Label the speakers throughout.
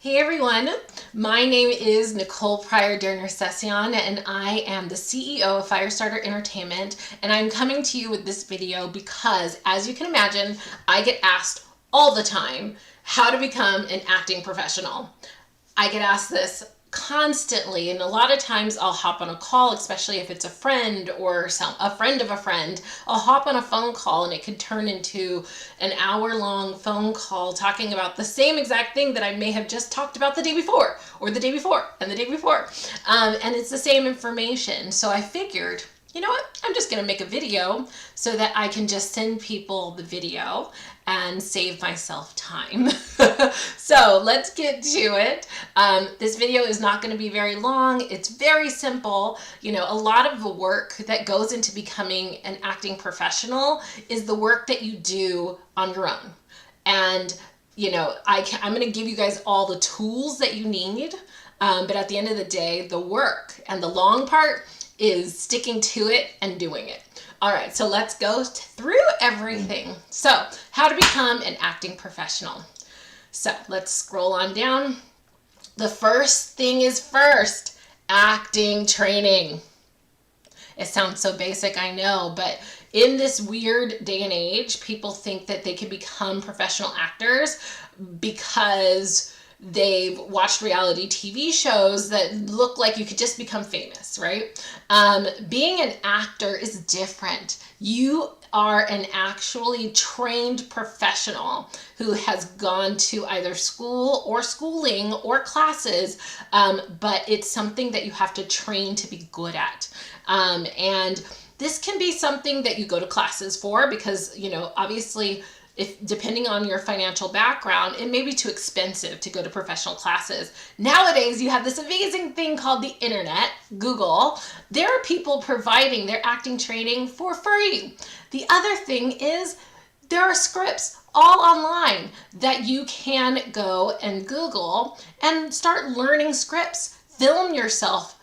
Speaker 1: Hey everyone, my name is Nicole Pryor Derner-Session and I am the CEO of Firestarter Entertainment, and I'm coming to you with this video because, as you can imagine, I get asked all the time how to become an acting professional. I get asked this constantly, and a lot of times I'll hop on a call, especially if it's a friend or a friend of a friend. I'll hop on a phone call and it could turn into an hour-long phone call talking about the same exact thing that I may have just talked about the day before, or the day before, and the day before. And it's the same information. So I figured, you know what? I'm just going to make a video so that I can just send people the video and save myself time. So let's get to it. This video is not going to be very long. It's very simple. You know, a lot of the work that goes into becoming an acting professional is the work that you do on your own. And, you know, I'm going to give you guys all the tools that you need. But at the end of the day, the work and the long part is sticking to it and doing it. All right, so let's go through everything. So, how to become an acting professional. So, let's scroll on down. The first thing is first, acting training. It sounds so basic, I know, but in this weird day and age, people think that they can become professional actors because they've watched reality TV shows that look like you could just become famous, right? Being an actor is different. You are an actually trained professional who has gone to either school or schooling or classes, but it's something that you have to train to be good at. And this can be something that you go to classes for because, you know, obviously, depending on your financial background, it may be too expensive to go to professional classes. Nowadays, you have this amazing thing called the internet, Google. There are people providing their acting training for free. The other thing is there are scripts all online that you can go and Google and start learning scripts. Film yourself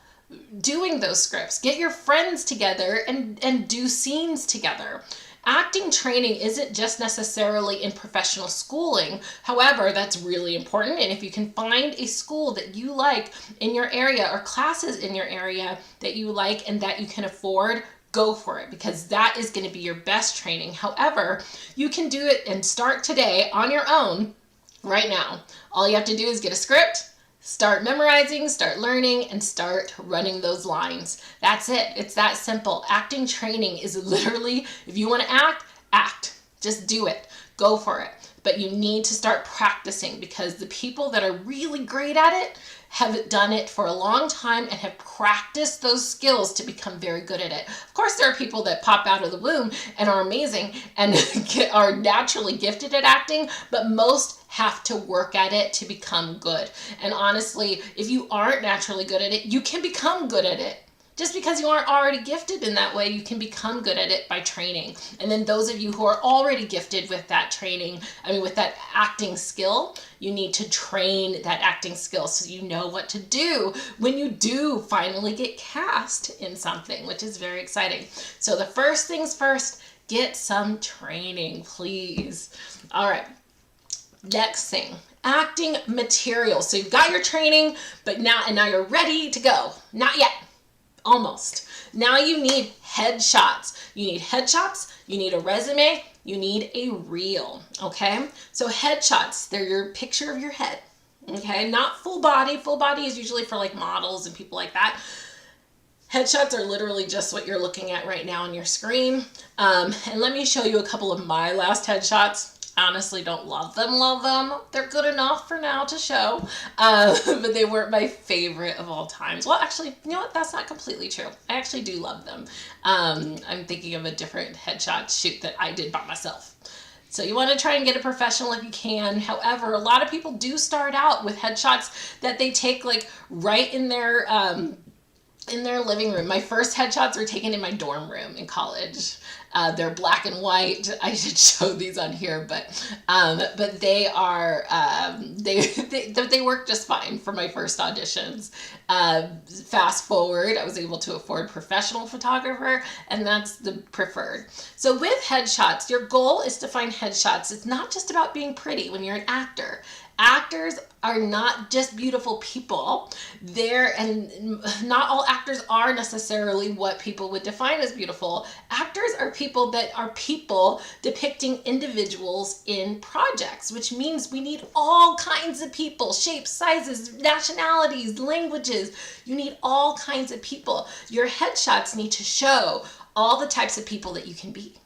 Speaker 1: doing those scripts. Get your friends together and do scenes together. Acting training isn't just necessarily in professional schooling. However, that's really important. And if you can find a school that you like in your area or classes in your area that you like and that you can afford, go for it because that is going to be your best training. However, you can do it and start today on your own right now. All you have to do is get a script, start memorizing, start learning, and start running those lines. That's it. It's that simple. Acting training is literally, if you want to act, act. Just do it. Go for it. But you need to start practicing because the people that are really great at it have done it for a long time and have practiced those skills to become very good at it. Of course, there are people that pop out of the womb and are amazing and are naturally gifted at acting, but most have to work at it to become good. And honestly, if you aren't naturally good at it, you can become good at it. Just because you aren't already gifted in that way, you can become good at it by training. And then those of you who are already gifted with that training, with that acting skill, you need to train that acting skill so you know what to do when you do finally get cast in something, which is very exciting. So the first things first, get some training, please. All right. Next thing, acting material. So you've got your training, but now you're ready to go. Not yet. Almost. Now you need headshots. You need headshots, you need a resume, you need a reel, okay? So headshots, they're your picture of your head, okay? Not full body. Full body is usually for like models and people like that. Headshots are literally just what you're looking at right now on your screen. And let me show you a couple of my last headshots. I honestly don't love them. They're good enough for now to show, but they weren't my favorite of all times. Well, actually, you know what? That's not completely true. I actually do love them. I'm thinking of a different headshot shoot that I did by myself. So you want to try and get a professional if you can. However, a lot of people do start out with headshots that they take like right in their living room. My first headshots were taken in my dorm room in college. They're black and white. I should show these on here, but they are they work just fine for my first auditions. Fast forward, I was able to afford professional photographer, and that's the preferred. So with headshots, your goal is to find headshots. It's not just about being pretty when you're an actor. Actors are not just beautiful people. And not all actors are necessarily what people would define as beautiful. Actors are people that are people depicting individuals in projects, which means we need all kinds of people, shapes, sizes, nationalities, languages. You need all kinds of people. Your headshots need to show all the types of people that you can be.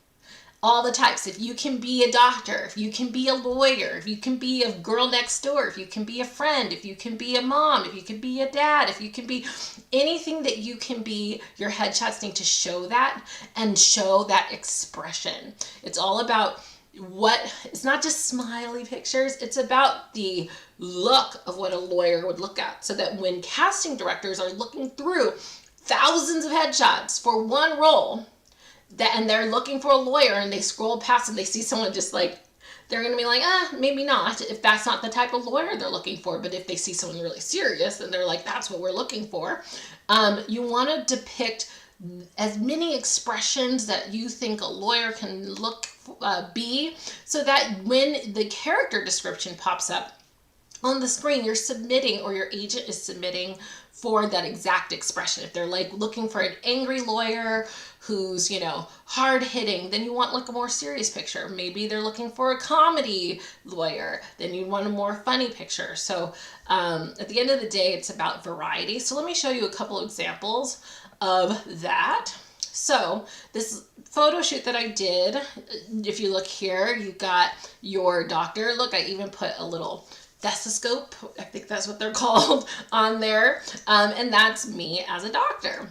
Speaker 1: All the types. If you can be a doctor, if you can be a lawyer, if you can be a girl next door, if you can be a friend, if you can be a mom, if you can be a dad, if you can be anything that you can be, your headshots need to show that and show that expression. It's all about it's not just smiley pictures, it's about the look of what a lawyer would look at, so that when casting directors are looking through thousands of headshots for one role, and they're looking for a lawyer and they scroll past and they see someone just like, they're going to be like, maybe not, if that's not the type of lawyer they're looking for. But if they see someone really serious and they're like, that's what we're looking for. You want to depict as many expressions that you think a lawyer can be, so that when the character description pops up on the screen, you're submitting, or your agent is submitting for that exact expression. If they're like looking for an angry lawyer who's, hard hitting, then you want like a more serious picture. Maybe they're looking for a comedy lawyer, then you want a more funny picture. So at the end of the day, it's about variety. So let me show you a couple examples of that. So this photo shoot that I did, if you look here, you got your doctor. Look, I even put a little stethoscope, I think that's what they're called, on there. And that's me as a doctor,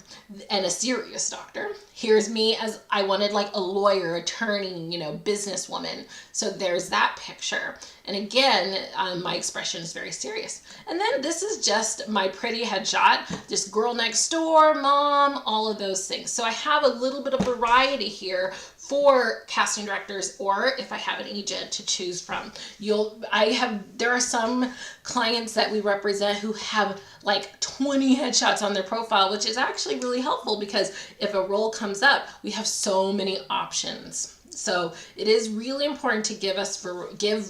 Speaker 1: and a serious doctor. Here's me as, I wanted like a lawyer, attorney, businesswoman. So there's that picture. And again, my expression is very serious. And then this is just my pretty headshot, just girl next door, mom, all of those things. So I have a little bit of variety here for casting directors, or if I have an agent to choose from. There are some clients that we represent who have like 20 headshots on their profile, which is actually really helpful, because if a role comes up, we have so many options. So it is really important to give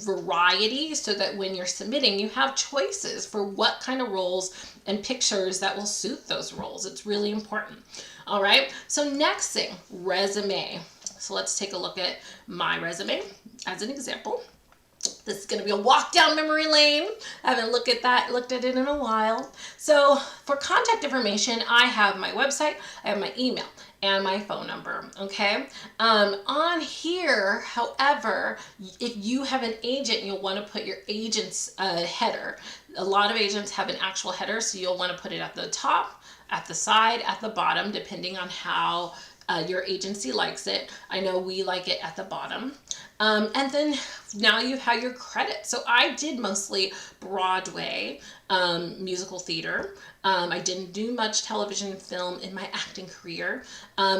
Speaker 1: variety, so that when you're submitting, you have choices for what kind of roles and pictures that will suit those roles. It's really important. All right. So next thing, resume. So let's take a look at my resume as an example. This is going to be a walk down memory lane. I haven't looked at it in a while. So for contact information, I have my website, I have my email, and my phone number, okay? On here, however, if you have an agent, you'll want to put your agent's header. A lot of agents have an actual header, so you'll want to put it at the top, at the side, at the bottom, depending on how your agency likes it. I know we like it at the bottom. And then now you have your credits. So I did mostly Broadway, musical theater. I didn't do much television and film in my acting career.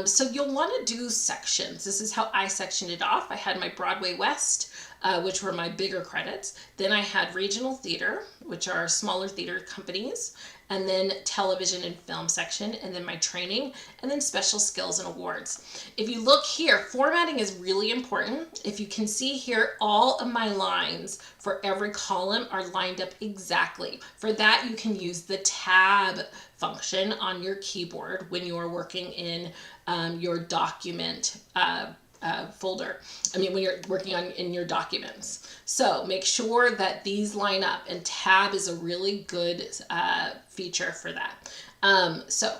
Speaker 1: So you'll want to do sections. This is how I sectioned it off. I had my Broadway West, which were my bigger credits. Then I had regional theater, which are smaller theater companies, and then television and film section, and then my training, and then special skills and awards. If you look here, formatting is really important. If you can see here, all of my lines for every column are lined up exactly. For that, you can use the tab function on your keyboard when you are working in your document folder. When you're working in your documents. So make sure that these line up, and tab is a really good feature for that. So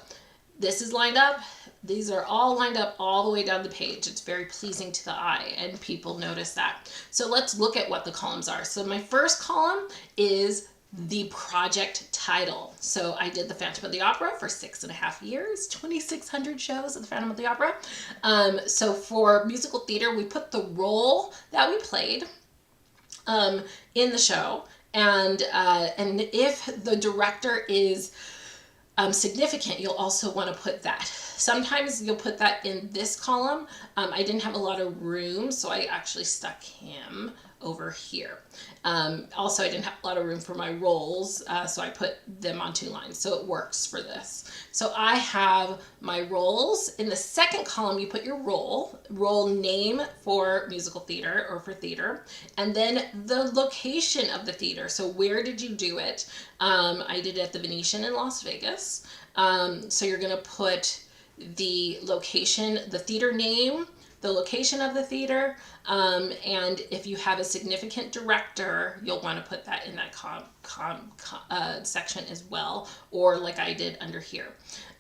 Speaker 1: this is lined up. These are all lined up all the way down the page. It's very pleasing to the eye, and people notice that. So let's look at what the columns are. So my first column is the project title. So I did the Phantom of the Opera for 6.5 years, 2,600 shows of the Phantom of the Opera. So for musical theater, we put the role that we played in the show, and if the director is significant, you'll also want to put that. Sometimes you'll put that in this column. I didn't have a lot of room, so I actually stuck him over here. Also, I didn't have a lot of room for my roles, so I put them on 2 lines, so it works for this. So I have my roles. In the second column, you put your role name for musical theater or for theater, and then the location of the theater. So where did you do it? I did it at the Venetian in Las Vegas. So you're going to put the location, the theater name, the location of the theater, and if you have a significant director, you'll want to put that in that section as well, or like I did under here.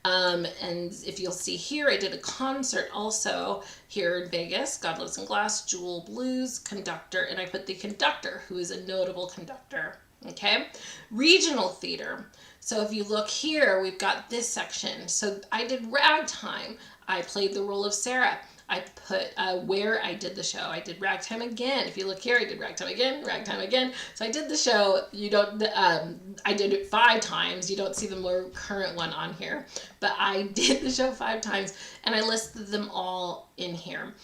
Speaker 1: And if you'll see here, I did a concert also here in Vegas, God Lives in Glass, Jewel Blues, conductor, and I put the conductor, who is a notable conductor. Okay, regional theater. So if you look here, we've got this section. So I did ragtime. I played the role of Sarah. I put where I did the show. I did ragtime again. If you look here, I did ragtime again, ragtime again. So I did the show. You don't. I did it 5 times. You don't see the more current one on here, but I did the show 5 times, and I listed them all in here.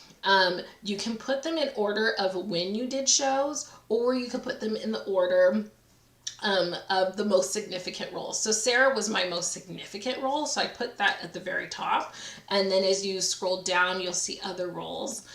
Speaker 1: You can put them in order of when you did shows, or you can put them in the order of the most significant roles. So Sarah was my most significant role, so I put that at the very top. And then as you scroll down, you'll see other roles.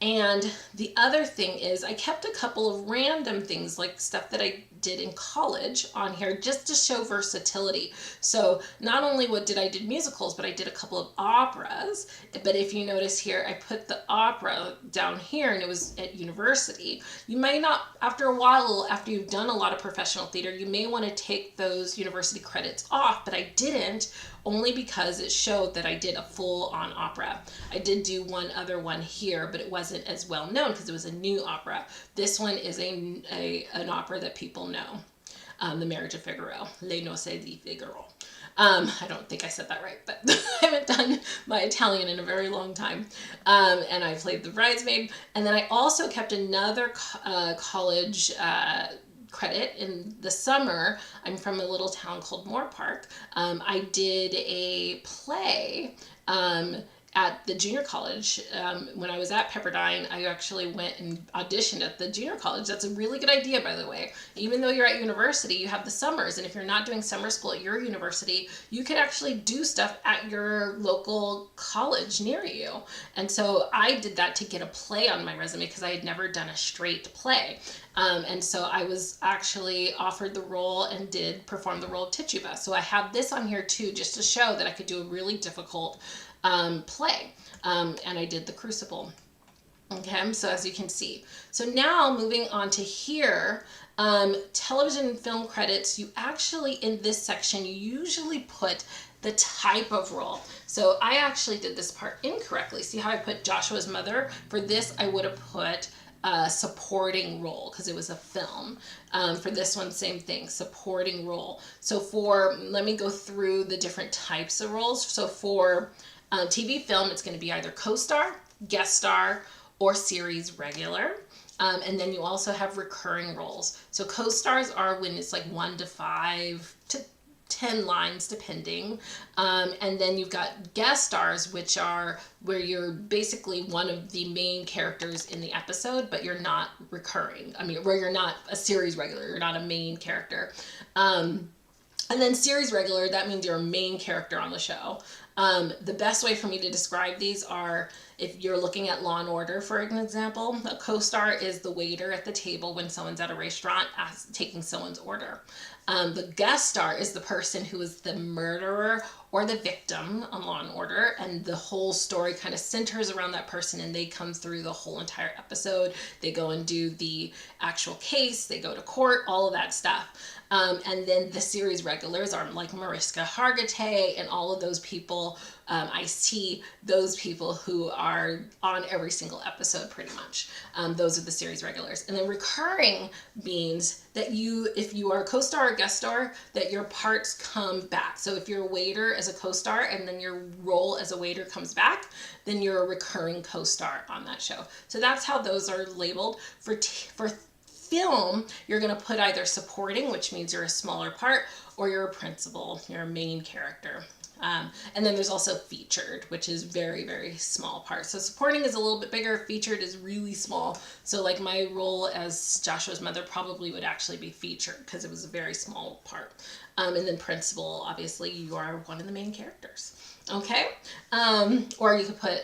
Speaker 1: And the other thing is I kept a couple of random things, like stuff that I did in college on here, just to show versatility. So not only did I do musicals, but I did a couple of operas. But if you notice here, I put the opera down here, and it was at university. You may not, after a while, after you've done a lot of professional theater, you may want to take those university credits off, but I didn't, only because it showed that I did a full-on opera. I did do one other one here, but it wasn't as well known because it was a new opera. This one is an opera that people know. The Marriage of Figaro, Les Nozze di Figaro. I don't think I said that right, but I haven't done my Italian in a very long time. And I played the bridesmaid. And then I also kept another college credit in the summer. I'm from a little town called Moore Park. I did a play at the junior college. When I was at Pepperdine, I actually went and auditioned at the junior college. That's a really good idea, by the way. Even though you're at university, you have the summers, and if you're not doing summer school at your university, you could actually do stuff at your local college near you. And so I did that to get a play on my resume because I had never done a straight play. And so I was actually offered the role and did perform the role of Tituba. So I have this on here too, just to show that I could do a really difficult play. And I did The Crucible. Okay, so as you can see. So now moving on to here, television and film credits, you actually, in this section, you usually put the type of role. So I actually did this part incorrectly. See how I put Joshua's mother? For this, I would have put supporting role because it was a film. For this one, same thing, supporting role. So let me go through the different types of roles. So for TV film, it's going to be either co-star, guest star, or series regular. And then you also have recurring roles. So co-stars are when it's like 1 to 5 to 10 lines depending. And then you've got guest stars, which are where you're basically one of the main characters in the episode, but you're not recurring. I mean, where you're not a series regular, you're not a main character. And then series regular, that means you're a main character on the show. The best way for me to describe these are, if you're looking at Law and Order, for an example, a co-star is the waiter at the table when someone's at a restaurant taking someone's order. The guest star is the person who is the murderer or the victim on Law and Order, and the whole story kind of centers around that person, and they come through the whole entire episode. They go and do the actual case, they go to court, all of that stuff. And then the series regulars are like Mariska Hargitay and all of those people. I see those people who are on every single episode pretty much. Those are the series regulars. And then recurring means that if you are a co-star or guest star, that your parts come back. So if you're a waiter as a co-star and then your role as a waiter comes back, then you're a recurring co-star on that show. So that's how those are labeled. For film, you're going to put either supporting, which means you're a smaller part, or you're a principal, you're a main character. And then there's also featured, which is very, very small part. So supporting is a little bit bigger. Featured is really small. So like my role as Joshua's mother probably would actually be featured because it was a very small part. And then principal, obviously you are one of the main characters. Okay. Or you could put,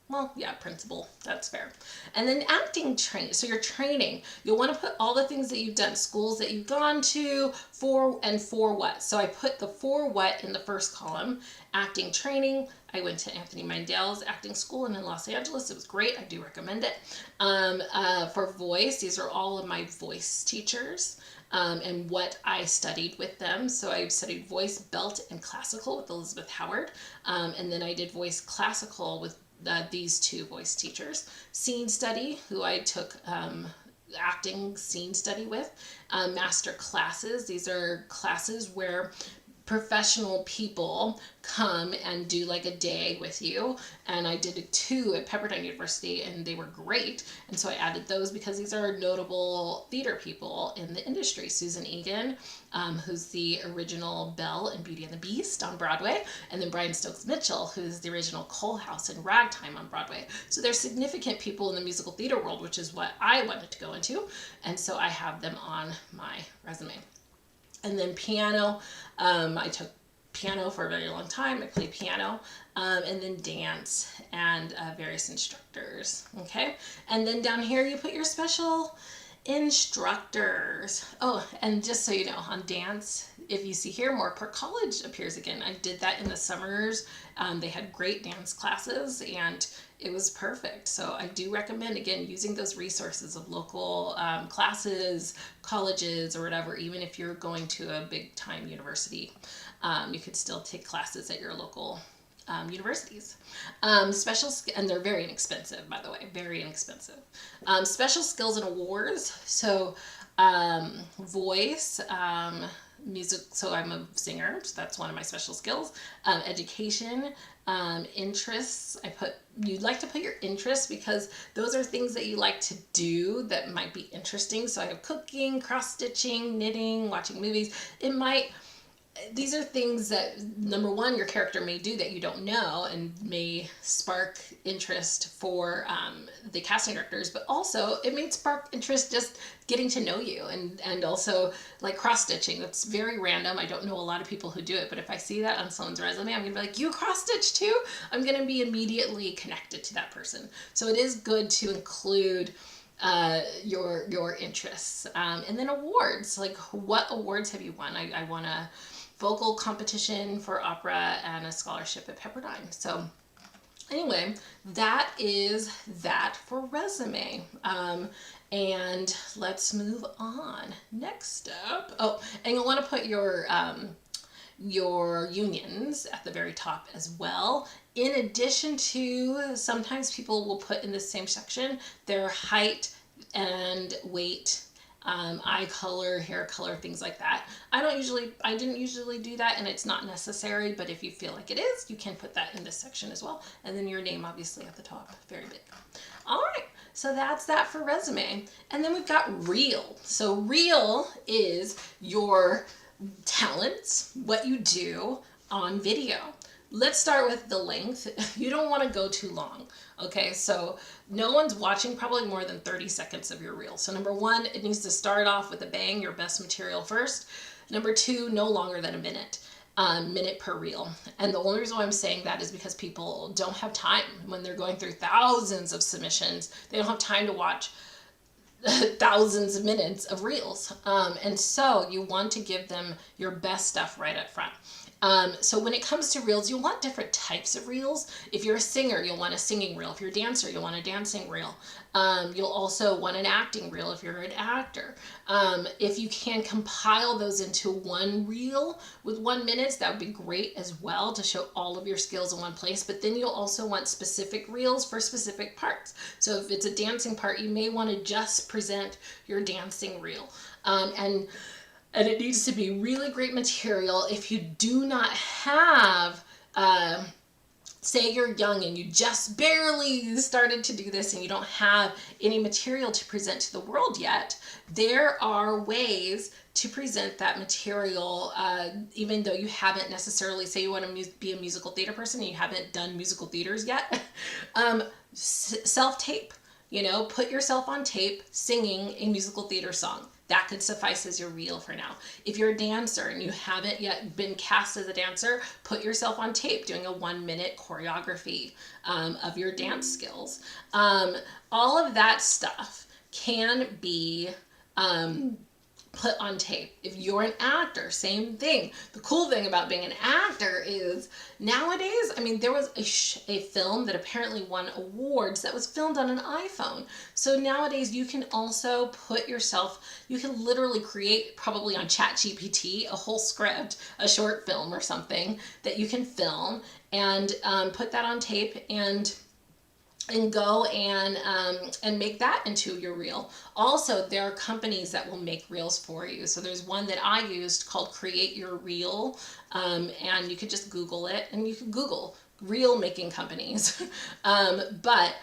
Speaker 1: well, yeah, principal, that's fair. And then acting training. So your training, you'll want to put all the things that you've done, schools that you've gone to, for what. So I put the for what in the first column. Acting training, I went to Anthony Mandel's acting school in Los Angeles. It was great. I do recommend it. For voice, these are all of my voice teachers. And what I studied with them. So I studied voice, belt, and classical with Elizabeth Howard. And then I did voice classical with these two voice teachers. Scene study, who I took acting scene study with. Master classes, these are classes where professional people come and do like a day with you, and I did 2 at Pepperdine University and they were great, and so I added those because these are notable theater people in the industry. Susan Egan, who's the original Belle in Beauty and the Beast on Broadway, and then Brian Stokes Mitchell, who's the original Coal House in Ragtime on Broadway. So they're significant people in the musical theater world, which is what I wanted to go into, and so I have them on my resume. And then piano, I took piano for a very long time. I played piano, and then dance and various instructors. Okay, and then down here you put your special instructors. Oh, and just so you know, on dance, if you see here, Moorpark College appears again. I did that in the summers. They had great dance classes and it was perfect. So I do recommend, again, using those resources of local classes, colleges, or whatever. Even if you're going to a big time university, you could still take classes at your local universities. And they're very inexpensive, by the way, very inexpensive. Special skills and awards. So voice, music, so I'm a singer, so that's one of my special skills. Education, interests, you'd like to put your interests because those are things that you like to do that might be interesting. So I have cooking, cross-stitching, knitting, watching movies. These are things that, number one, your character may do that you don't know and may spark interest for the casting directors, but also it may spark interest just getting to know you, and also like cross-stitching. That's very random. I don't know a lot of people who do it, but if I see that on someone's resume, I'm going to be like, you cross-stitch too? I'm going to be immediately connected to that person. So it is good to include your interests. And then awards, like what awards have you won? I won a vocal competition for opera and a scholarship at Pepperdine. So anyway, that is that for resume. And let's move on. Next up, oh, and you'll want to put your unions at the very top as well. In addition to, sometimes people will put in the same section their height and weight, eye color, hair color, things like that. I didn't usually do that, and it's not necessary, but if you feel like it is, you can put that in this section as well. And then your name obviously at the top, very big. All right, so that's that for resume. And then we've got reel. So reel is your talents, what you do on video. Let's start with the length. You don't want to go too long. Okay, so no one's watching probably more than 30 seconds of your reel. So number one, it needs to start off with a bang, your best material first. Number two, no longer than a minute. Minute per reel. And the only reason why I'm saying that is because people don't have time when they're going through thousands of submissions. They don't have time to watch thousands of minutes of reels. And so you want to give them your best stuff right up front. So when it comes to reels, you'll want different types of reels. If you're a singer, you'll want a singing reel. If you're a dancer, you'll want a dancing reel. You'll also want an acting reel if you're an actor. If you can compile those into one reel with 1 minute, that would be great as well to show all of your skills in one place. But then you'll also want specific reels for specific parts. So if it's a dancing part, you may want to just present your dancing reel. And it needs to be really great material. If you do not have, say you're young and you just barely started to do this and you don't have any material to present to the world yet, there are ways to present that material, even though you haven't necessarily, say you want to be a musical theater person and you haven't done musical theaters yet, self-tape, you know, put yourself on tape singing a musical theater song. That could suffice as your reel for now. If you're a dancer and you haven't yet been cast as a dancer, put yourself on tape doing a 1-minute choreography of your dance skills. All of that stuff can be put on tape. If you're an actor, same thing. The cool thing about being an actor is nowadays, I mean, there was a film that apparently won awards that was filmed on an iPhone. So nowadays you can also put yourself, you can literally create, probably on ChatGPT, a whole script, a short film or something that you can film and put that on tape and go and make that into your reel. Also, there are companies that will make reels for you. So there's one that I used called Create Your Reel, and you could just Google it, and you can Google reel making companies. But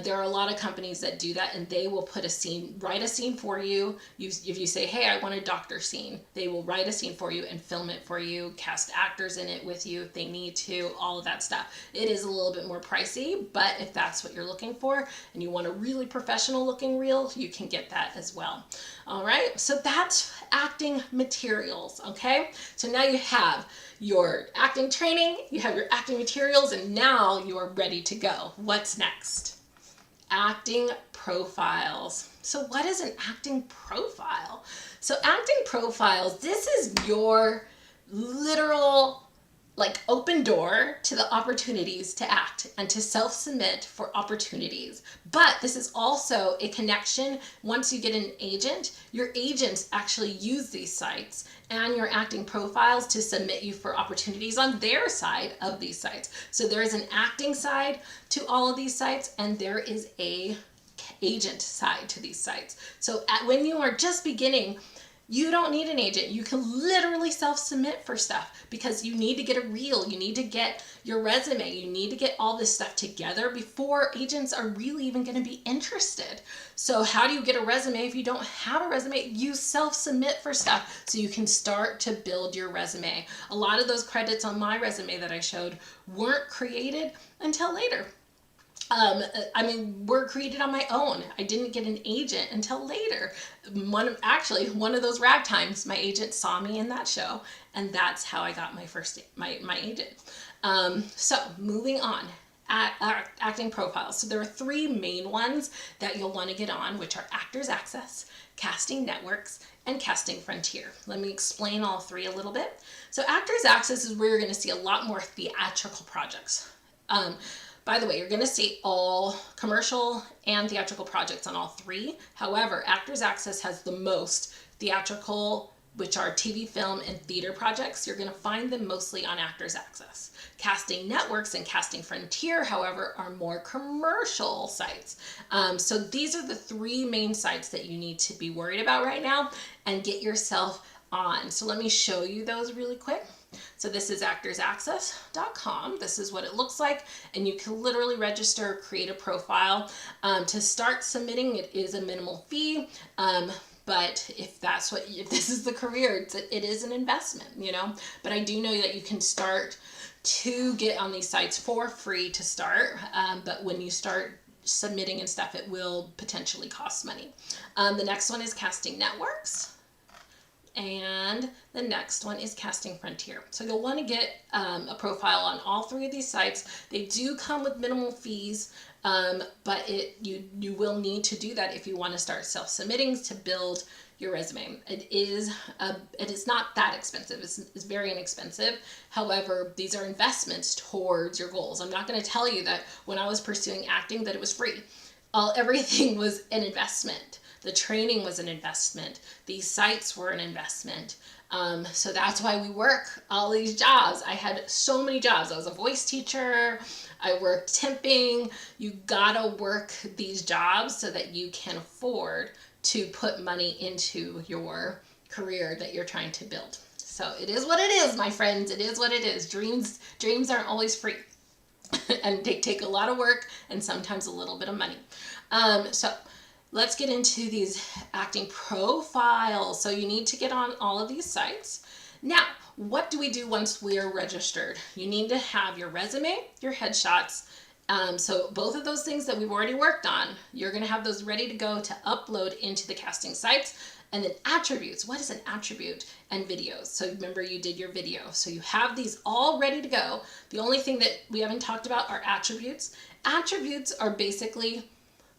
Speaker 1: there are a lot of companies that do that, and they will put a scene, write a scene for you. If you say, hey, I want a doctor scene, they will write a scene for you and film it for you, cast actors in it with you if they need to, all of that stuff. It is a little bit more pricey, but if that's what you're looking for and you want a really professional looking reel, you can get that as well. All right, so that's acting materials, okay? So now you have your acting training, you have your acting materials, and now you are ready to go. What's next? Acting profiles. So what is an acting profile? So acting profiles, this is your literal like open door to the opportunities to act and to self-submit for opportunities. But this is also a connection. Once you get an agent, your agents actually use these sites and your acting profiles to submit you for opportunities on their side of these sites. So there is an acting side to all of these sites, and there is a agent side to these sites. So when you are just beginning, you don't need an agent. You can literally self-submit for stuff because you need to get a reel. You need to get your resume. You need to get all this stuff together before agents are really even going to be interested. So how do you get a resume if you don't have a resume? You self-submit for stuff so you can start to build your resume. A lot of those credits on my resume that I showed weren't created until later. Were created on my own. I didn't get an agent until later. One of those ragtimes, my agent saw me in that show, and that's how I got my first my agent. So moving on, acting profiles. So there are 3 main ones that you'll want to get on, which are Actors Access, Casting Networks, and Casting Frontier. Let me explain all 3 a little bit. So Actors Access is where you're going to see a lot more theatrical projects. By the way, you're going to see all commercial and theatrical projects on all 3. However, Actors Access has the most theatrical, which are TV, film, and theater projects. You're going to find them mostly on Actors Access. Casting Networks and Casting Frontier, however, are more commercial sites. So these are the 3 main sites that you need to be worried about right now and get yourself on. So let me show you those really quick. So this is actorsaccess.com. This is what it looks like, and you can literally register, create a profile. To start submitting, it is a minimal fee, but if this is the career, it is an investment, you know. But I do know that you can start to get on these sites for free to start, but when you start submitting and stuff, it will potentially cost money. The next one is Casting Networks. And the next one is Casting Frontier. So you'll want to get a profile on all 3 of these sites. They do come with minimal fees, but you will need to do that if you want to start self-submitting to build your resume. It is not that expensive. It's very inexpensive. However, these are investments towards your goals. I'm not going to tell you that when I was pursuing acting that it was free. Everything was an investment. The training was an investment. These sites were an investment. So that's why we work all these jobs. I had so many jobs. I was a voice teacher. I worked temping. You gotta work these jobs so that you can afford to put money into your career that you're trying to build. So it is what it is, my friends. It is what it is. Dreams aren't always free. And they take a lot of work and sometimes a little bit of money. So let's get into these acting profiles. So you need to get on all of these sites. Now, what do we do once we are registered? You need to have your resume, your headshots. So both of those things that we've already worked on, you're going to have those ready to go to upload into the casting sites. And then attributes. What is an attribute? And videos. So remember, you did your video. So you have these all ready to go. The only thing that we haven't talked about are attributes. Attributes are basically,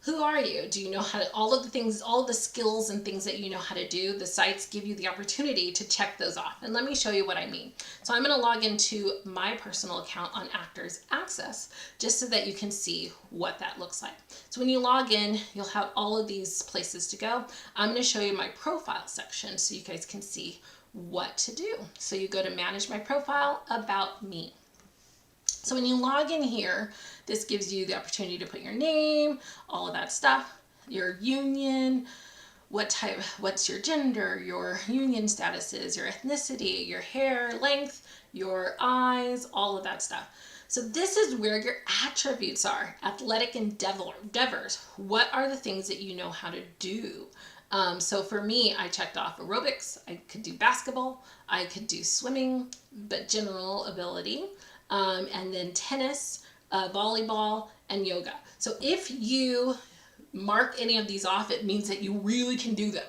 Speaker 1: who are you? Do you know how to, all of the things, all of the skills and things that you know how to do? The sites give you the opportunity to check those off. And let me show you what I mean. So I'm going to log into my personal account on Actors Access, just so that you can see what that looks like. So when you log in, you'll have all of these places to go. I'm going to show you my profile section so you guys can see what to do. So you go to Manage My Profile, About Me. So when you log in here, this gives you the opportunity to put your name, all of that stuff, your union, what's your gender, your union statuses, your ethnicity, your hair length, your eyes, all of that stuff. So this is where your attributes are, athletic endeavors. What are the things that you know how to do? So for me, I checked off aerobics. I could do basketball. I could do swimming, but general ability. And then tennis, volleyball, and yoga. So if you mark any of these off, it means that you really can do them.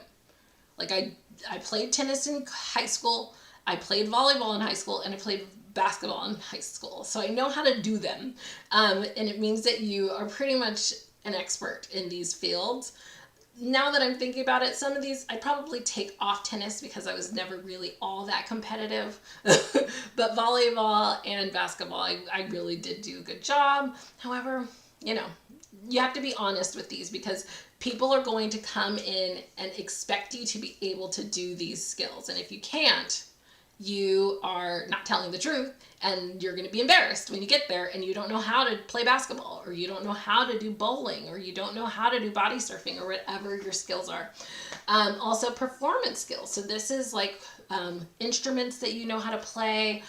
Speaker 1: Like I played tennis in high school, I played volleyball in high school, and I played basketball in high school. So I know how to do them. And it means that you are pretty much an expert in these fields. Now that I'm thinking about it, some of these I'd probably take off tennis because I was never really all that competitive. But volleyball and basketball, I really did do a good job. However, you know, you have to be honest with these because people are going to come in and expect you to be able to do these skills. And if you can't, you are not telling the truth, and you're going to be embarrassed when you get there and you don't know how to play basketball, or you don't know how to do bowling, or you don't know how to do body surfing, or whatever your skills are. Also performance skills. So this is like instruments that you know how to play.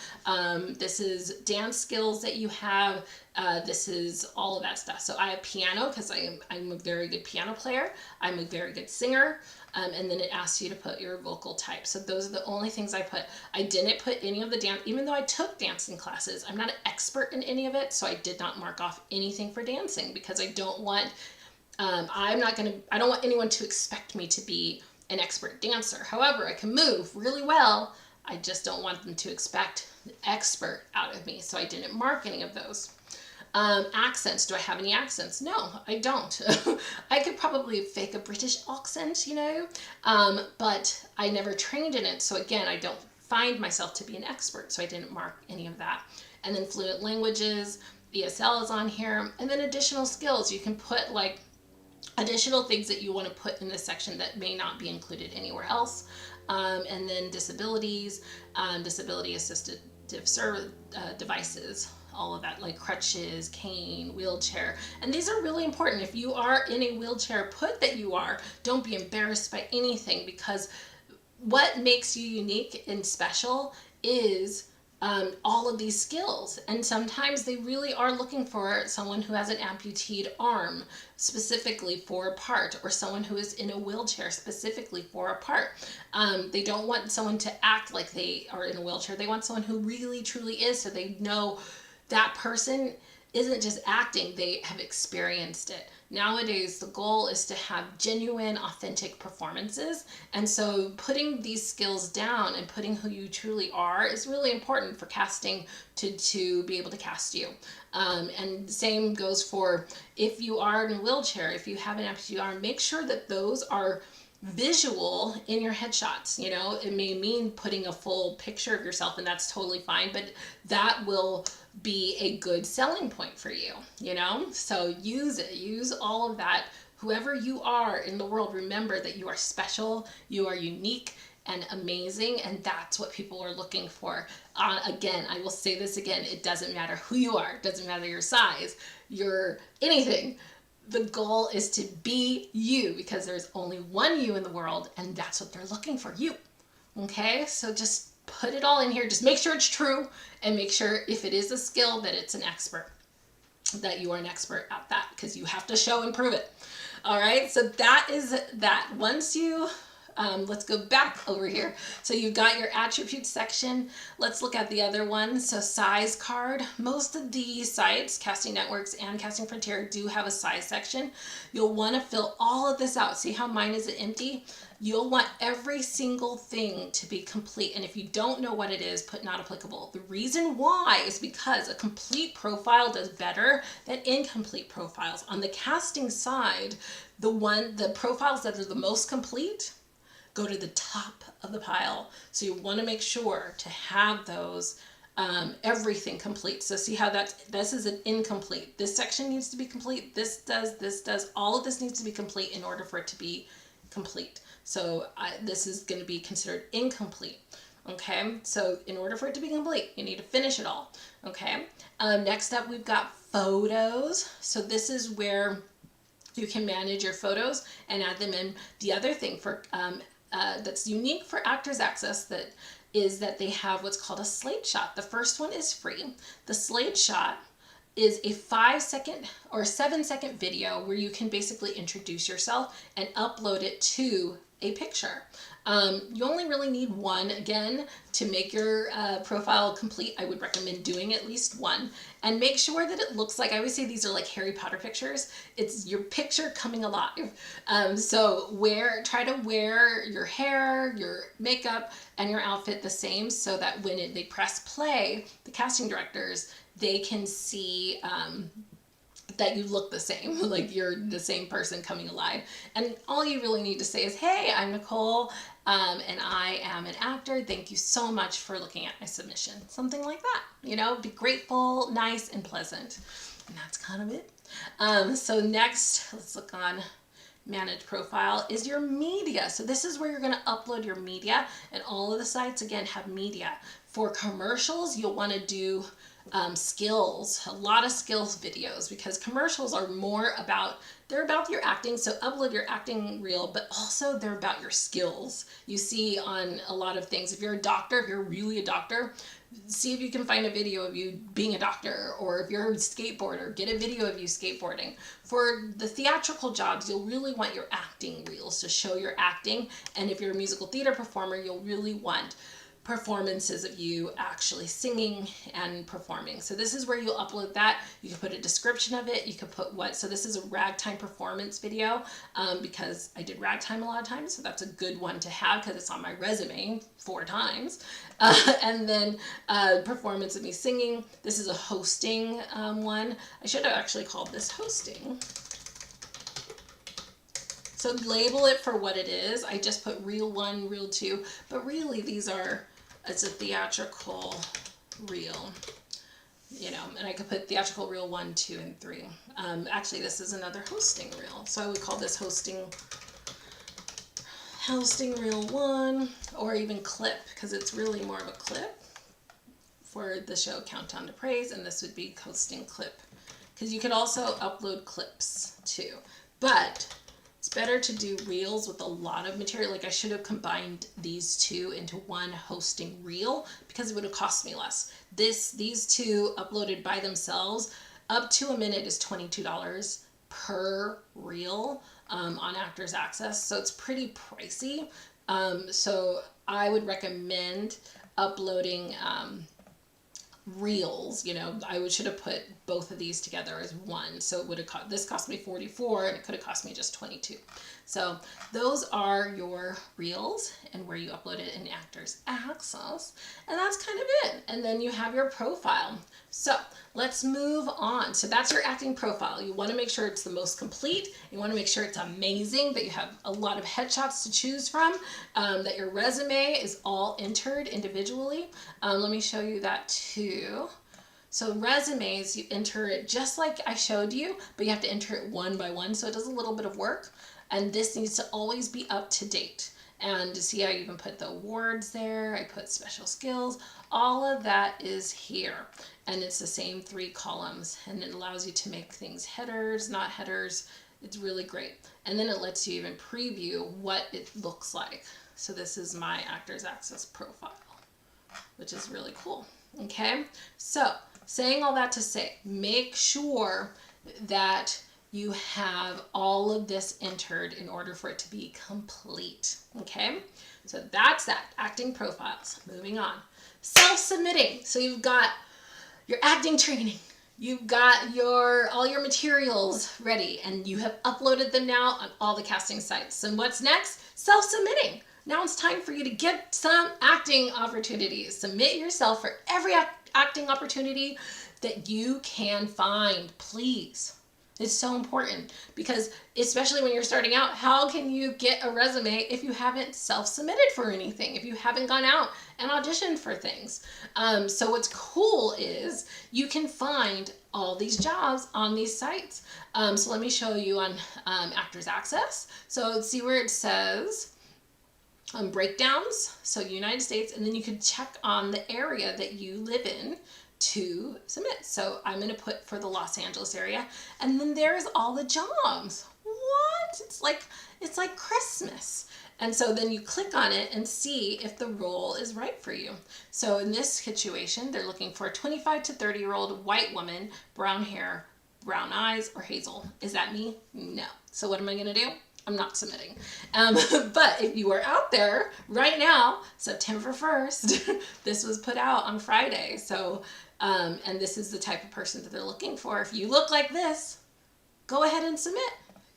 Speaker 1: This is dance skills that you have. This is all of that stuff. So I have piano because I'm a very good piano player. I'm a very good singer. And then it asks you to put your vocal type. So those are the only things I put. I didn't put any of the dance, even though I took dancing classes. I'm not an expert in any of it, so I did not mark off anything for dancing because I don't want, I don't want anyone to expect me to be an expert dancer. However, I can move really well. I just don't want them to expect an expert out of me, so I didn't mark any of those. Accents. Do I have any accents? No, I don't. I could probably fake a British accent, you know, but I never trained in it. So again, I don't find myself to be an expert, so I didn't mark any of that. And then fluent languages, ESL is on here. And then additional skills. You can put like additional things that you want to put in this section that may not be included anywhere else. And then disabilities, disability assistive devices, all of that, like crutches, cane, wheelchair. And these are really important. If you are in a wheelchair, put that you are. Don't be embarrassed by anything, because what makes you unique and special is all of these skills. And sometimes they really are looking for someone who has an amputated arm specifically for a part, or someone who is in a wheelchair specifically for a part. They don't want someone to act like they are in a wheelchair. They want someone who really truly is, so they know that person isn't just acting, they have experienced it. Nowadays, the goal is to have genuine, authentic performances. And so putting these skills down and putting who you truly are is really important for casting to be able to cast you. And the same goes for if you are in a wheelchair, if you have an amputee arm, make sure that those are visual in your headshots. You know, it may mean putting a full picture of yourself, and that's totally fine, but that will be a good selling point for you, you know? So use it, use all of that. Whoever you are in the world, remember that you are special, you are unique and amazing, and that's what people are looking for. Again, I will say this again, it doesn't matter who you are, it doesn't matter your size, your anything. The goal is to be you, because there's only one you in the world, and that's what they're looking for, you. Okay, so just put it all in here. Just make sure it's true, and make sure if it is a skill that it's an expert, that you are an expert at that, because you have to show and prove it. All right, so that is that. Once you, let's go back over here. So you've got your attributes section. Let's look at the other one. So size card. Most of the sites, Casting Networks and Casting Frontier, do have a size section. You'll want to fill all of this out. See how mine is empty? You'll want every single thing to be complete. And if you don't know what it is, put not applicable. The reason why is because a complete profile does better than incomplete profiles. On the casting side, the profiles that are the most complete go to the top of the pile. So you want to make sure to have those everything complete. So see how this is an incomplete. This section needs to be complete. This does. All of this needs to be complete in order for it to be complete. So this is going to be considered incomplete. Okay, so in order for it to be complete, you need to finish it all. Okay, next up we've got photos. So this is where you can manage your photos and add them in. The other thing for that's unique for Actors Access is that they have what's called a slate shot. The first one is free. The slate shot is a 5-second or 7-second video where you can basically introduce yourself and upload it to a picture. You only really need one, again, to make your profile complete. I would recommend doing at least one. And make sure that it looks like, I always say these are like Harry Potter pictures. It's your picture coming alive. So try to wear your hair, your makeup, and your outfit the same so that when they press play, the casting directors, they can see that you look the same, like you're the same person coming alive. And all you really need to say is, hey, I'm Nicole, and I am an actor. Thank you so much for looking at my submission. Something like that, be grateful, nice, and pleasant. And that's kind of it. So next, let's look on manage profile is your media. So this is where you're going to upload your media, and all of the sites again have media. For commercials, you'll want to do skills, a lot of skills videos, because commercials are more about, they're about your acting. So upload your acting reel, but also they're about your skills. You see on a lot of things, if you're a doctor, if you're really a doctor, see if you can find a video of you being a doctor, or if you're a skateboarder, get a video of you skateboarding. For the theatrical jobs, you'll really want your acting reels to show your acting. And if you're a musical theater performer, you'll really want performances of you actually singing and performing. So this is where you'll upload that. You can put a description of it. You could put so this is a ragtime performance video, because I did ragtime a lot of times. So that's a good one to have because it's on my resume 4 times. And then performance of me singing. This is a hosting one. I should have actually called this hosting. So label it for what it is. I just put reel 1, reel 2, but really it's a theatrical reel, and I could put theatrical reel 1, 2, and 3. Actually, this is another hosting reel. So I would call this hosting reel 1, or even clip, because it's really more of a clip for the show Countdown to Praise, and this would be hosting clip, because you could also upload clips too. But it's better to do reels with a lot of material. Like I should have combined these two into one hosting reel because it would have cost me less. These two uploaded by themselves, up to a minute, is $22 per reel on Actors Access. So it's pretty pricey. So I would recommend uploading reels. I should have put both of these together as one. So it would have this cost me $44 and it could have cost me just $22. So those are your reels and where you upload it in Actors Access. And that's kind of it. And then you have your profile. So let's move on. So that's your acting profile. You want to make sure it's the most complete. You want to make sure it's amazing, that you have a lot of headshots to choose from, that your resume is all entered individually. Let me show you that too. So resumes, you enter it just like I showed you, but you have to enter it one by one. So it does a little bit of work, and this needs to always be up to date. And to see, I even put the awards there. I put special skills. All of that is here. And it's the same 3 columns, and it allows you to make things headers, not headers. It's really great. And then it lets you even preview what it looks like. So this is my Actors Access profile, which is really cool. Okay, so saying all that to say, make sure that you have all of this entered in order for it to be complete. Okay, so that's that, acting profiles. Moving on, self-submitting. So you've got your acting training, you've got all your materials ready, and you have uploaded them now on all the casting sites. And what's next? Self-submitting. Now it's time for you to get some acting opportunities. Submit yourself for every acting opportunity that you can find, please. It's so important because especially when you're starting out, how can you get a resume if you haven't self-submitted for anything, if you haven't gone out and auditioned for things? So what's cool is you can find all these jobs on these sites. So let me show you on Actors Access. So see where it says breakdowns, so United States, and then you can check on the area that you live in to submit. So I'm going to put for the Los Angeles area, and then there's all the jobs. What? It's like Christmas. And so then you click on it and see if the role is right for you. So in this situation, they're looking for a 25 to 30-year-old white woman, brown hair, brown eyes, or hazel. Is that me? No. So what am I going to do? I'm not submitting. But if you are out there right now, September 1st, this was put out on Friday. So, and this is the type of person that they're looking for. If you look like this, go ahead and submit,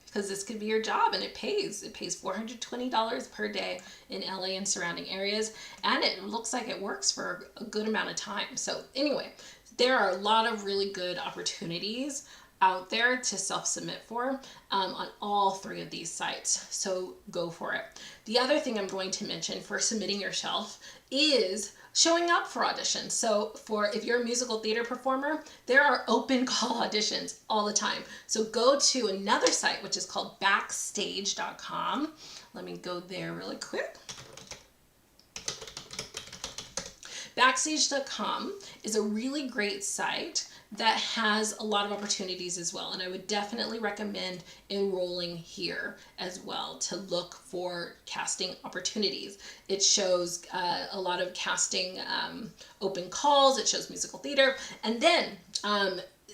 Speaker 1: because this could be your job, and it pays. It pays $420 per day in LA and surrounding areas, and it looks like it works for a good amount of time. So anyway, there are a lot of really good opportunities out there to self-submit for on all three of these sites. So go for it. The other thing I'm going to mention for submitting yourself is showing up for auditions. So if you're a musical theater performer, there are open call auditions all the time. So go to another site, which is called backstage.com. Let me go there really quick. Backstage.com is a really great site that has a lot of opportunities as well. And I would definitely recommend enrolling here as well to look for casting opportunities. It shows a lot of casting open calls. It shows musical theater. And then,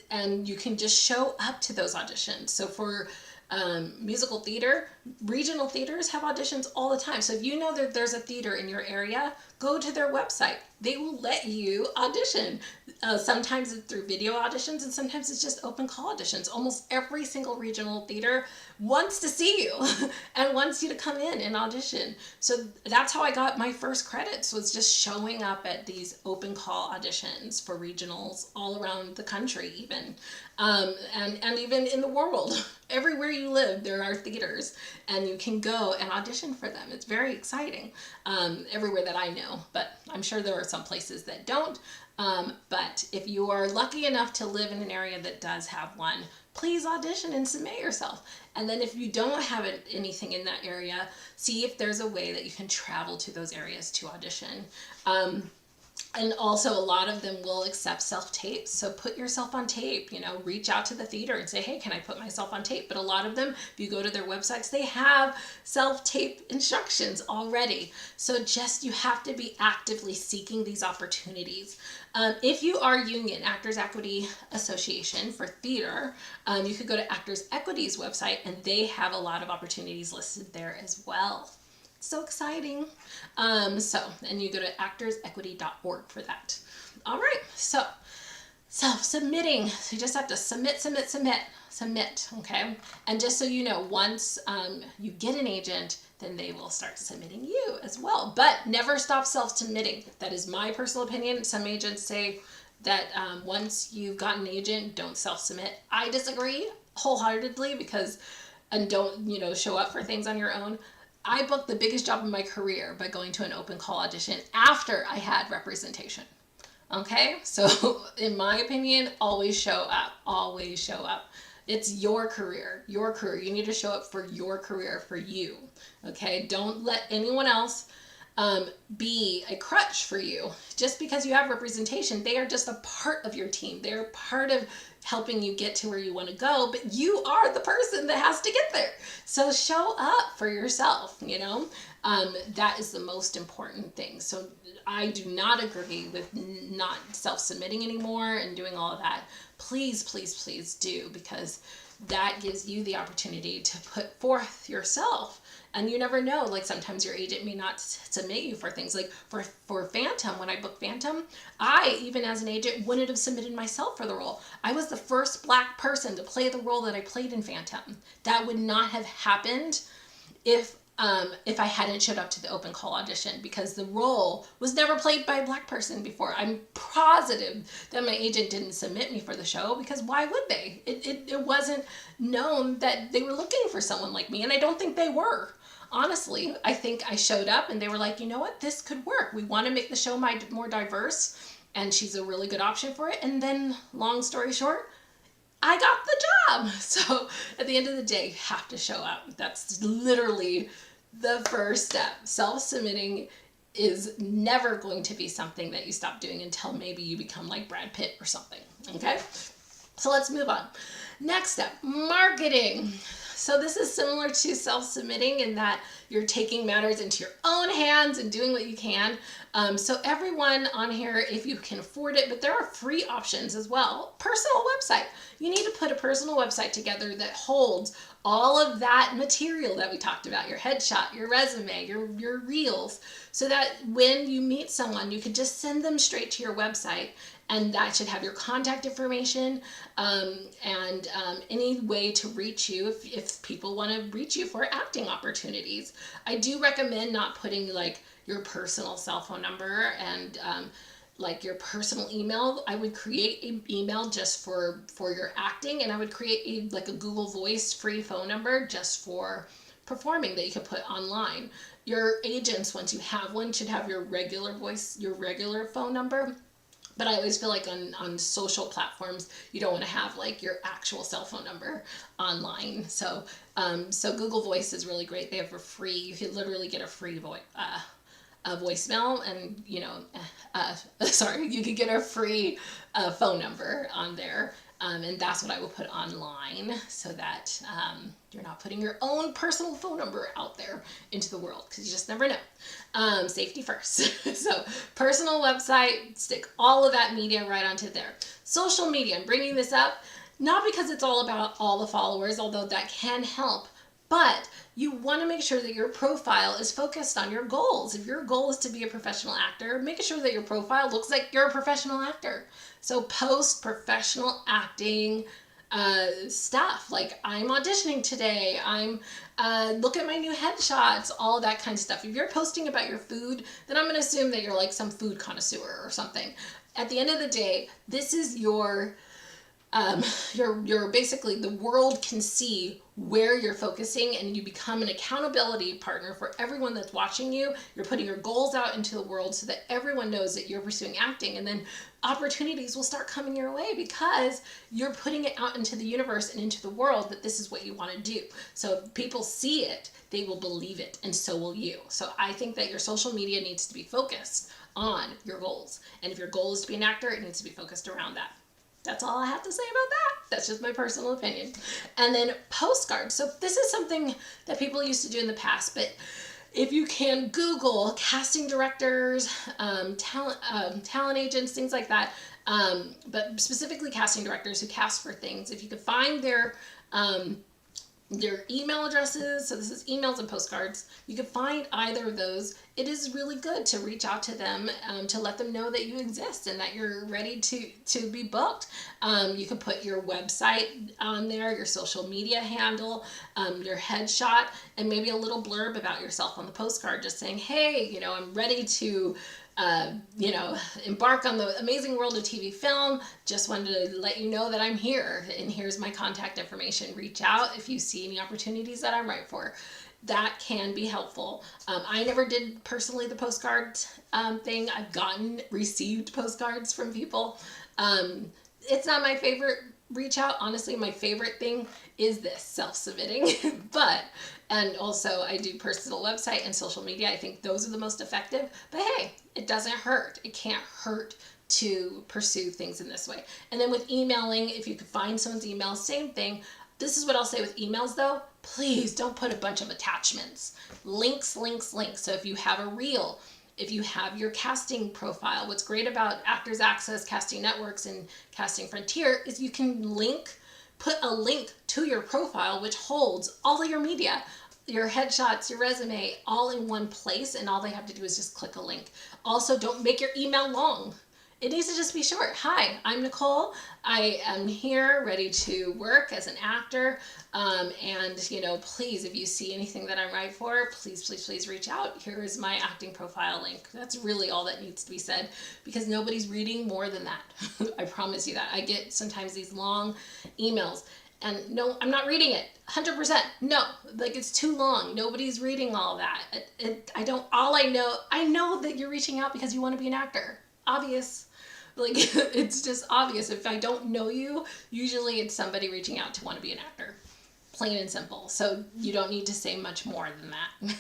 Speaker 1: and you can just show up to those auditions. So for musical theater, regional theaters have auditions all the time. So if you know that there's a theater in your area, go to their website. They will let you audition. Sometimes it's through video auditions, and sometimes it's just open call auditions. Almost every single regional theater wants to see you and wants you to come in and audition. So that's how I got my first credits, was just showing up at these open call auditions for regionals all around the country even. And even in the world. Everywhere you live, there are theaters, and you can go and audition for them. It's very exciting, everywhere that I know, but I'm sure there are some places that don't. But if you are lucky enough to live in an area that does have one, please audition and submit yourself. And then if you don't have anything in that area, see if there's a way that you can travel to those areas to audition. And also a lot of them will accept self-tapes. So put yourself on tape, reach out to the theater and say, hey, can I put myself on tape? But a lot of them, if you go to their websites, they have self-tape instructions already. So you have to be actively seeking these opportunities. If you are union, Actors Equity Association for theater, you could go to Actors Equity's website, and they have a lot of opportunities listed there as well. So exciting. And you go to actorsequity.org for that. All right, so self-submitting. So you just have to submit, okay? And just so you know, once you get an agent, then they will start submitting you as well. But never stop self-submitting. That is my personal opinion. Some agents say that once you've got an agent, don't self-submit. I disagree wholeheartedly and don't, show up for things on your own. I booked the biggest job of my career by going to an open call audition after I had representation. Okay? So in my opinion, always show up. Always show up. It's your career. Your career. You need to show up for your career, for you. Okay? Don't let anyone else be a crutch for you. Just because you have representation, they are just a part of your team. They're part of helping you get to where you want to go, but you are the person that has to get there. So show up for yourself, that is the most important thing. So I do not agree with not self-submitting anymore and doing all of that. Please, please, please do, because that gives you the opportunity to put forth yourself. And you never know, like sometimes your agent may not submit you for things. Like for Phantom, when I booked Phantom, I, even as an agent, wouldn't have submitted myself for the role. I was the first Black person to play the role that I played in Phantom. That would not have happened if I hadn't showed up to the open call audition, because the role was never played by a Black person before. I'm positive that my agent didn't submit me for the show, because why would they? It wasn't known that they were looking for someone like me, and I don't think they were. Honestly, I think I showed up and they were like, you know what, this could work. We want to make the show more diverse, and she's a really good option for it. And then, long story short, I got the job. So at the end of the day, you have to show up. That's literally the first step. Self-submitting is never going to be something that you stop doing until maybe you become like Brad Pitt or something. Okay? So let's move on. Next step, marketing. So this is similar to self-submitting in that you're taking matters into your own hands and doing what you can. So everyone on here, if you can afford it, but there are free options as well. Personal website. You need to put a personal website together that holds all of that material that we talked about, your headshot, your resume, your reels, so that when you meet someone, you can just send them straight to your website. And that should have your contact information and any way to reach you if people want to reach you for acting opportunities. I do recommend not putting like your personal cell phone number and like your personal email. I would create an email just for your acting, and I would create like a Google Voice free phone number just for performing that you could put online. Your agents, once you have one, should have your regular voice, your regular phone number. But I always feel like on social platforms, you don't want to have like your actual cell phone number online. So Google Voice is really great. They have a free, you can literally get a free a voicemail, and you could get a free phone number on there. And that's what I would put online, so that you're not putting your own personal phone number out there into the world, because you just never know. Safety first. So personal website, stick all of that media right onto there. Social media, I'm bringing this up, not because it's all about all the followers, although that can help, but you want to make sure that your profile is focused on your goals. If your goal is to be a professional actor, make sure that your profile looks like you're a professional actor. So post professional acting stuff, like I'm auditioning today, I'm look at my new headshots, all that kind of stuff. If you're posting about your food, then I'm going to assume that you're like some food connoisseur or something. At the end of the day, this is your basically, the world can see where you're focusing, and you become an accountability partner for everyone that's watching you. You're putting your goals out into the world so that everyone knows that you're pursuing acting, and then opportunities will start coming your way because you're putting it out into the universe and into the world that this is what you want to do. So if people see it, they will believe it, and so will you. So I think that your social media needs to be focused on your goals. And if your goal is to be an actor, it needs to be focused around that. That's all I have to say about that. That's just my personal opinion. And then postcards. So this is something that people used to do in the past, but if you can Google casting directors, talent agents, things like that, but specifically casting directors who cast for things, if you could find their email addresses, so this is emails and postcards, you can find either of those. It is really good to reach out to them to let them know that you exist and that you're ready to be booked. You can put your website on there, your social media handle, your headshot, and maybe a little blurb about yourself on the postcard, just saying, hey, I'm ready to embark on the amazing world of TV film. Just wanted to let you know that I'm here, and here's my contact information. Reach out if you see any opportunities that I'm right for. That can be helpful. I never did personally the postcard thing. I've received postcards from people. It's not my favorite reach out. Honestly, my favorite thing is this, self-submitting, and also I do personal website and social media. I think those are the most effective, but hey, it doesn't hurt. It can't hurt to pursue things in this way. And then with emailing, if you could find someone's email, same thing. This is what I'll say with emails though, please don't put a bunch of attachments. Links, links, links. So if you have a reel, if you have your casting profile, what's great about Actors Access, Casting Networks, and Casting Frontier is you can link put a link to your profile, which holds all of your media, your headshots, your resume, all in one place, and all they have to do is just click a link. Also, don't make your email long. It needs to just be short. Hi, I'm Nicole. I am here ready to work as an actor. And, you know, please, if you see anything that I'm right for, please, please, please reach out. Here is my acting profile link. That's really all that needs to be said, because nobody's reading more than that. I promise you that. I get sometimes these long emails, and no, I'm not reading it. 100%. No, like, it's too long. Nobody's reading all that. I know that you're reaching out because you want to be an actor. Obvious. Like, it's just obvious. If I don't know you, usually it's somebody reaching out to want to be an actor. Plain and simple. So you don't need to say much more than that.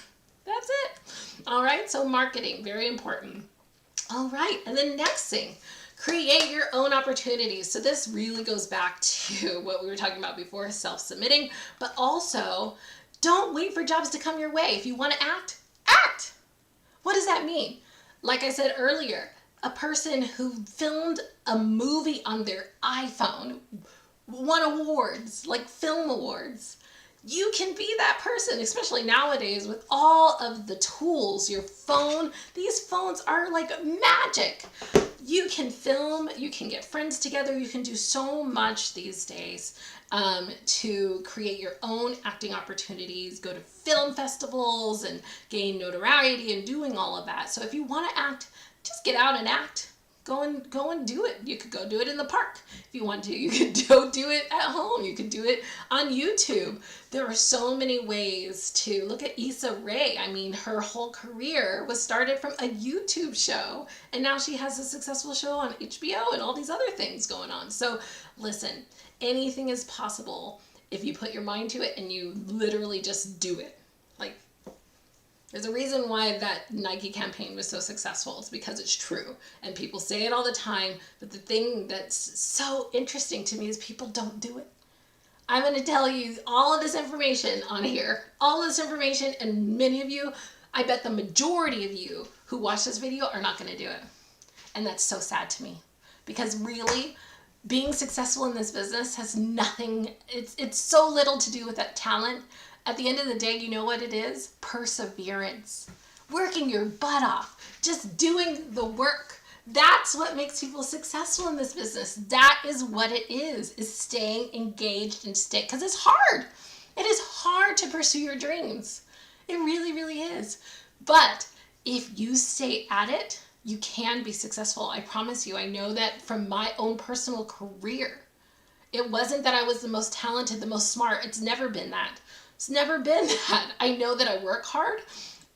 Speaker 1: That's it. All right. So marketing, very important. All right. And then next thing, create your own opportunities. So this really goes back to what we were talking about before, self-submitting, but also don't wait for jobs to come your way. If you want to act, act. What does that mean? Like I said earlier, a person who filmed a movie on their iPhone won awards, like film awards. You can be that person, especially nowadays with all of the tools, your phone. These phones are like magic. You can film, you can get friends together, you can do so much these days to create your own acting opportunities, go to film festivals and gain notoriety and doing all of that. So if you want to act, just get out and act. Go and do it. You could go do it in the park if you want to. You could go do it at home. You could do it on YouTube. There are so many ways to look at Issa Rae. I mean, her whole career was started from a YouTube show, and now she has a successful show on HBO and all these other things going on. So listen, anything is possible if you put your mind to it and you literally just do it. Like, there's a reason why that Nike campaign was so successful. It's because it's true. And people say it all the time. But the thing that's so interesting to me is people don't do it. I'm going to tell you all of this information on here. All of this information. And many of you, I bet the majority of you who watch this video are not going to do it. And that's so sad to me. Because really, being successful in this business has nothing, it's so little to do with that talent. At the end of the day, you know what it is? Perseverance. Working your butt off. Just doing the work. That's what makes people successful in this business. That is what it is staying engaged and stay, because it's hard. It is hard to pursue your dreams. It really, really is. But if you stay at it, you can be successful. I promise you. I know that from my own personal career. It wasn't that I was the most talented, the most smart. It's never been that. It's never been that. I know that I work hard,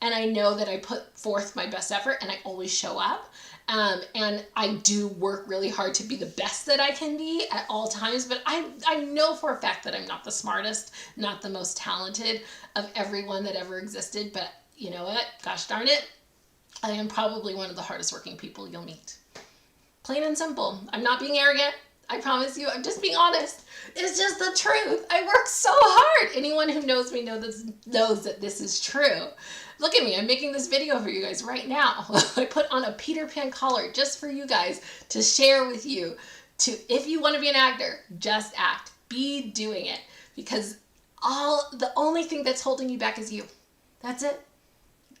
Speaker 1: and I know that I put forth my best effort, and I always show up. And I do work really hard to be the best that I can be at all times, but I know for a fact that I'm not the smartest, not the most talented of everyone that ever existed, but you know what? Gosh darn it, I am probably one of the hardest working people you'll meet. Plain and simple. I'm not being arrogant. I promise you, I'm just being honest. It's just the truth. I work so hard. Anyone who knows me knows that this is true. Look at me. I'm making this video for you guys right now. I put on a Peter Pan collar just for you guys to share with you. If you want to be an actor, just act. Be doing it. Because the only thing that's holding you back is you. That's it.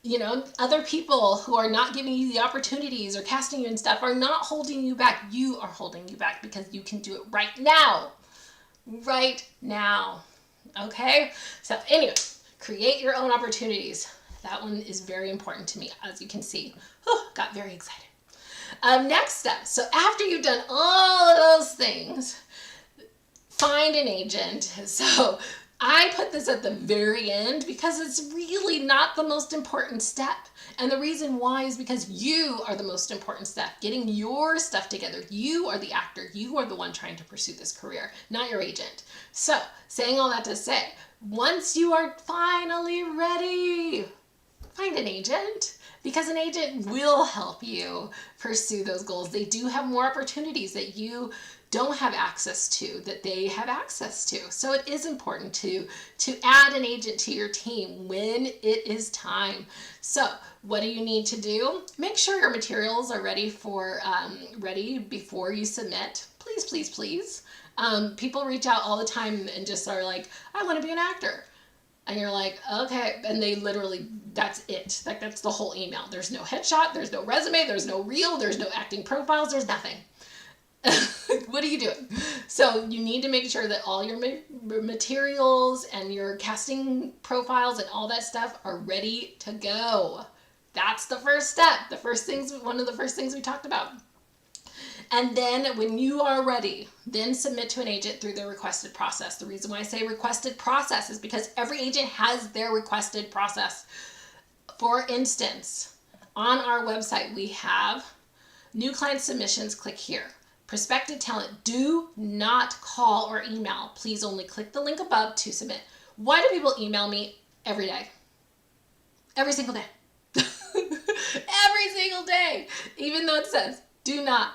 Speaker 1: You know, other people who are not giving you the opportunities or casting you and stuff are not holding you back. You are holding you back because you can do it right now. Right now. Okay? So anyway, create your own opportunities. That one is very important to me, as you can see. Got very excited. Next step. So after you've done all of those things, find an agent. So I put this at the very end because it's really not the most important step. And the reason why is because you are the most important step. Getting your stuff together. You are the actor. You are the one trying to pursue this career, not your agent. So, saying all that to say, once you are finally ready, find an agent. Because an agent will help you pursue those goals. They do have more opportunities that you don't have access to, that they have access to. So it is important to add an agent to your team when it is time. So what do you need to do? Make sure your materials are ready before you submit. please, please, please. People reach out all the time and just are like, I want to be an actor. And you're like, okay. And they literally, that's it. Like, that's the whole email. There's no headshot. There's no resume. There's no reel. There's no acting profiles. There's nothing. What are you doing? So you need to make sure that all your materials and your casting profiles and all that stuff are ready to go. That's the first step. One of the first things we talked about. And then when you are ready, then submit to an agent through the requested process. The reason why I say requested process is because every agent has their requested process. For instance, on our website, we have new client submissions, click here. Prospective talent, do not call or email. Please only click the link above to submit. Why do people email me every day? Every single day. Every single day. Even though it says, do not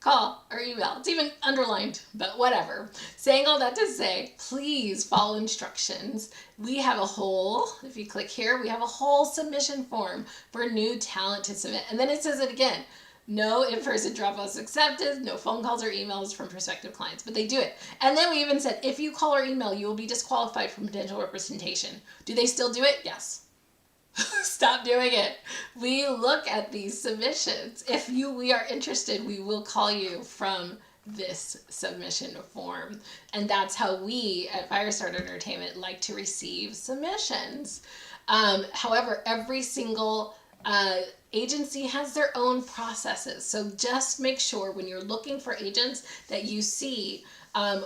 Speaker 1: call or email. It's even underlined, but whatever. Saying all that to say, please follow instructions. We have a whole, if you click here, we have a whole submission form for new talent to submit. And then it says it again. No in-person drop-offs accepted, no phone calls or emails from prospective clients, but they do it. And then we even said, if you call or email, you will be disqualified from potential representation. Do they still do it? Yes. Stop doing it. We look at these submissions. If we are interested, we will call you from this submission form. And that's how we at Firestarter Entertainment like to receive submissions. However, every single agency has their own processes. So just make sure when you're looking for agents that you see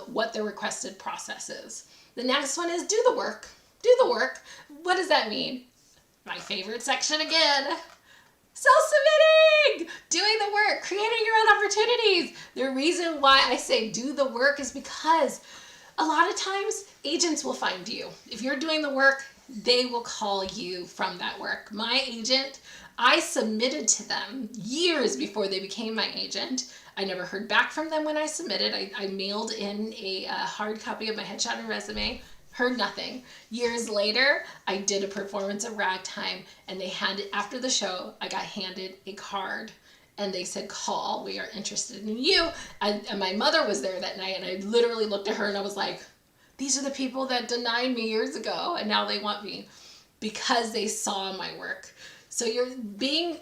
Speaker 1: what their requested process is. The next one is do the work. Do the work. What does that mean? My favorite section again. Self-submitting, doing the work, creating your own opportunities. The reason why I say do the work is because a lot of times agents will find you. If you're doing the work, they will call you from that work. My agent, I submitted to them years before they became my agent. I never heard back from them when I submitted. I mailed in a hard copy of my headshot and resume. Heard nothing. Years later, I did a performance of Ragtime, and they handed, after the show, I got handed a card, and they said, call, we are interested in you. And my mother was there that night, and I literally looked at her, and I was like, these are the people that denied me years ago, and now they want me, because they saw my work. So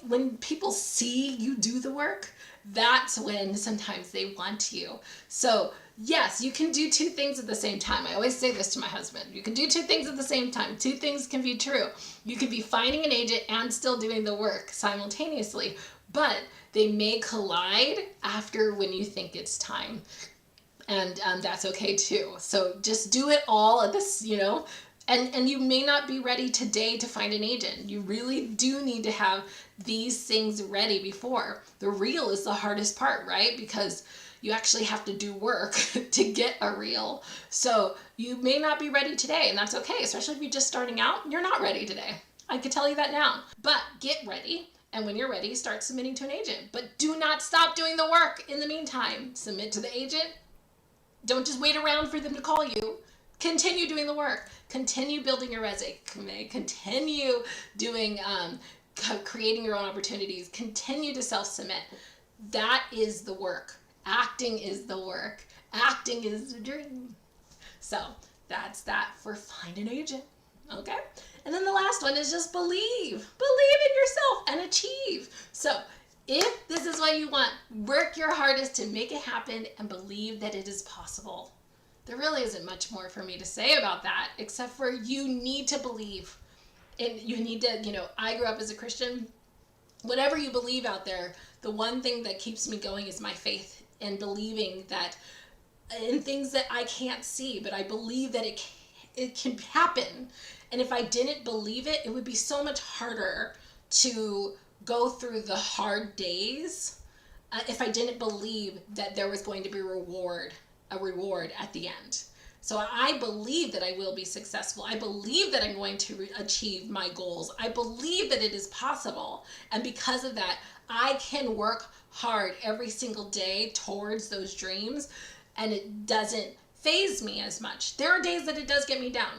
Speaker 1: when people see you do the work, that's when sometimes they want you. So yes, you can do two things at the same time. I always say this to my husband. You can do two things at the same time. Two things can be true. You could be finding an agent and still doing the work simultaneously, but they may collide after when you think it's time. And that's okay too. So just do it all at this, and you may not be ready today to find an agent. You really do need to have these things ready before. The reel is the hardest part, right? Because you actually have to do work to get a reel. So you may not be ready today, and that's okay, especially if you're just starting out. You're not ready today. I could tell you that now. But get ready, and when you're ready, start submitting to an agent. But do not stop doing the work in the meantime. Submit to the agent. Don't just wait around for them to call you. Continue doing the work. Continue building your resume. Continue doing, creating your own opportunities. Continue to self-submit. That is the work. Acting is the work. Acting is the dream. So that's that for find an agent. Okay? And then the last one is just believe. Believe in yourself and achieve. So if this is what you want, work your hardest to make it happen and believe that it is possible. There really isn't much more for me to say about that, except for you need to believe. And you need to, I grew up as a Christian. Whatever you believe out there, the one thing that keeps me going is my faith and believing that in things that I can't see, but I believe that it can happen. And if I didn't believe it, it would be so much harder to go through the hard days if I didn't believe that there was going to be a reward at the end. So I believe that I will be successful. I believe that I'm going to achieve my goals. I believe that it is possible. And because of that, I can work hard every single day towards those dreams, and it doesn't faze me as much. There are days that it does get me down.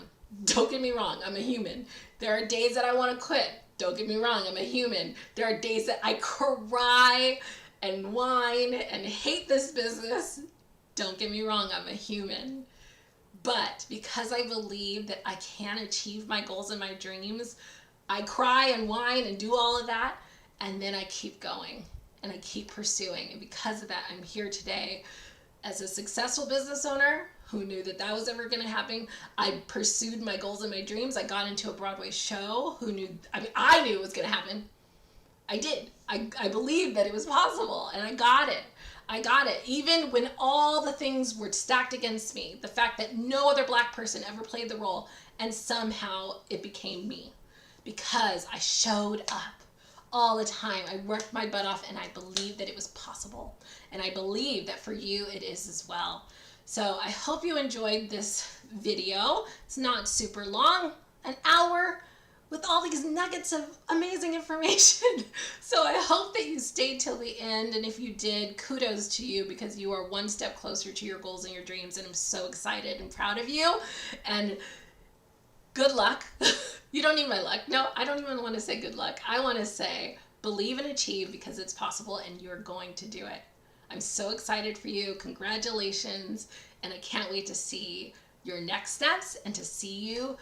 Speaker 1: Don't get me wrong, I'm a human. There are days that I want to quit. Don't get me wrong, I'm a human. There are days that I cry and whine and hate this business. Don't get me wrong, I'm a human. But because I believe that I can achieve my goals and my dreams, I cry and whine and do all of that, and then I keep going and I keep pursuing. And because of that, I'm here today as a successful business owner who knew that that was ever going to happen. I pursued my goals and my dreams. I got into a Broadway show. I knew it was going to happen. I did. I believed that it was possible, and I got it. I got it. Even when all the things were stacked against me, the fact that no other Black person ever played the role, and somehow it became me because I showed up all the time. I worked my butt off, and I believed that it was possible. And I believe that for you it is as well. So I hope you enjoyed this video. It's not super long, an hour, with all these nuggets of amazing information. So I hope that you stayed till the end, and if you did, kudos to you, because you are one step closer to your goals and your dreams, and I'm so excited and proud of you, and good luck. You don't need my luck. No, I don't even want to say good luck. I want to say believe and achieve, because it's possible and you're going to do it. I'm so excited for you. Congratulations, and I can't wait to see your next steps and to see you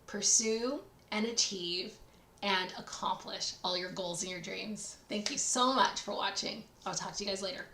Speaker 1: pursue and achieve and accomplish all your goals and your dreams. Thank you so much for watching. I'll talk to you guys later.